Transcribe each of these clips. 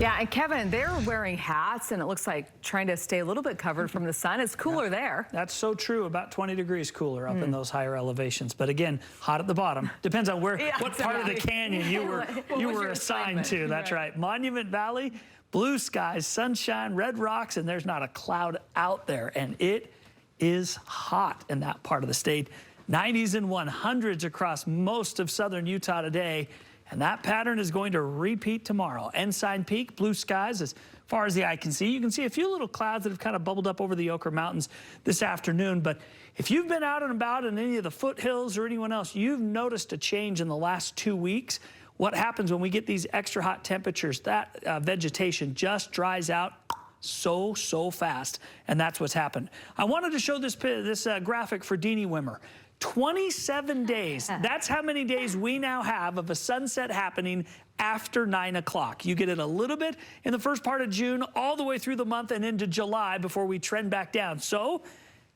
Yeah, and Kevin, they're wearing hats, and it looks like trying to stay a little bit covered from the sun. It's cooler there. That's so true. About 20 degrees cooler up in those higher elevations. But again, hot at the bottom. Depends on what part of the canyon you were assigned to. That's right. Monument Valley, blue skies, sunshine, red rocks, and there's not a cloud out there. And it is hot in that part of the state. 90s and 100s across most of southern Utah today. And that pattern is going to repeat tomorrow. Ensign Peak, blue skies as far as the eye can see. You can see a few little clouds that have kind of bubbled up over the Ochre Mountains this afternoon. But if you've been out and about in any of the foothills or anyone else, you've noticed a change in the last 2 weeks. What happens when we get these extra hot temperatures? That vegetation just dries out so fast. And that's what's happened. I wanted to show this graphic for Deanie Wimmer. 27 days. That's how many days we now have of a sunset happening after 9 o'clock. You get it a little bit in the first part of June, all the way through the month and into July before we trend back down. So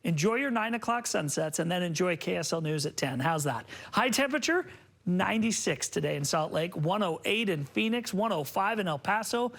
enjoy your 9 o'clock sunsets and then enjoy KSL News at 10. How's that? High temperature, 96 today in Salt Lake, 108 in Phoenix, 105 in El Paso,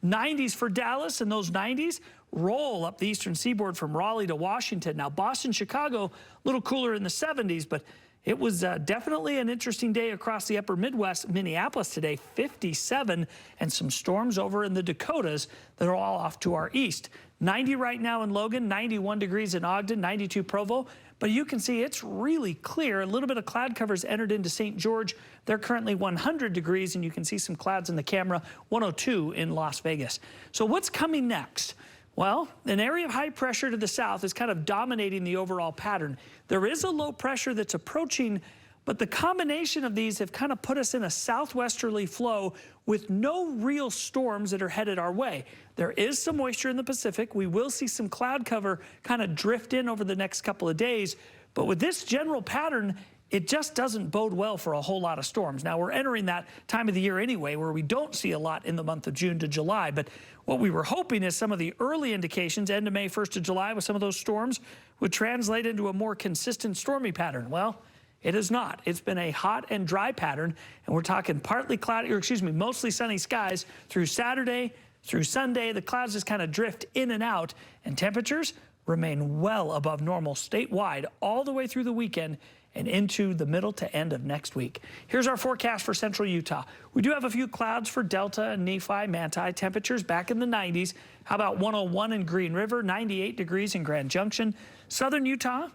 90s for Dallas, and those 90s roll up the eastern seaboard from Raleigh to Washington. Now, Boston, Chicago, a little cooler in the 70s, but it was definitely an interesting day across the upper Midwest. Minneapolis today, 57, and some storms over in the Dakotas that are all off to our east. 90 right now in Logan, 91 degrees in Ogden, 92 Provo. But you can see it's really clear. A little bit of cloud covers entered into St. George. They're currently 100 degrees, and you can see some clouds in the camera, 102 in Las Vegas. So what's coming next? Well, an area of high pressure to the south is kind of dominating the overall pattern. There is a low pressure that's approaching, but the combination of these have kind of put us in a southwesterly flow with no real storms that are headed our way. There is some moisture in the Pacific. We will see some cloud cover kind of drift in over the next couple of days. But with this general pattern, it just doesn't bode well for a whole lot of storms. Now, we're entering that time of the year anyway where we don't see a lot in the month of June to July. But what we were hoping is some of the early indications, end of May, 1st of July, with some of those storms would translate into a more consistent stormy pattern. Well, it is not. It's been a hot and dry pattern, and we're talking partly cloudy, or excuse me, mostly sunny skies through Saturday, through Sunday. The clouds just kind of drift in and out, and temperatures remain well above normal statewide all the way through the weekend and into the middle to end of next week. Here's our forecast for central Utah. We do have a few clouds for Delta and Nephi, Manti. Temperatures back in the 90s. How about 101 in Green River, 98 degrees in Grand Junction. Southern Utah,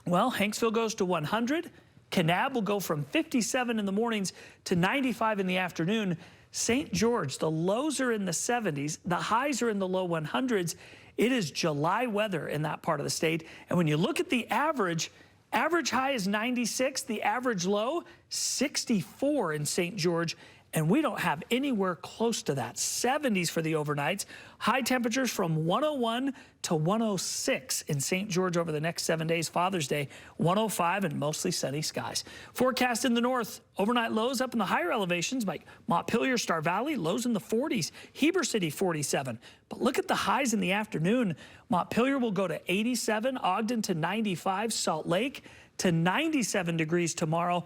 well, Hanksville goes to 100. Kanab will go from 57 in the mornings to 95 in the afternoon. St. George, the lows are in the 70s. The highs are in the low 100s. It is July weather in that part of the state. And when you look at the average high is 96, the average low, 64 in St. George, and we don't have anywhere close to that. 70s for the overnights. High temperatures from 101 to 106 in St. George over the next 7 days. Father's Day, 105 and mostly sunny skies. Forecast in the north, overnight lows up in the higher elevations like Montpelier, Star Valley, lows in the 40s. Heber City, 47. But look at the highs in the afternoon. Montpelier will go to 87, Ogden to 95, Salt Lake to 97 degrees tomorrow.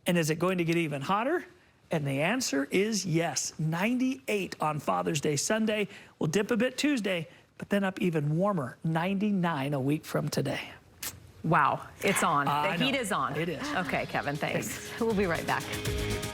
And is it going to get even hotter? And the answer is yes. 98 on Father's Day Sunday. We'll dip a bit Tuesday, but then up even warmer, 99 a week from today. Wow, it's on. The heat is on. It is. Okay, Kevin, thanks. We'll be right back.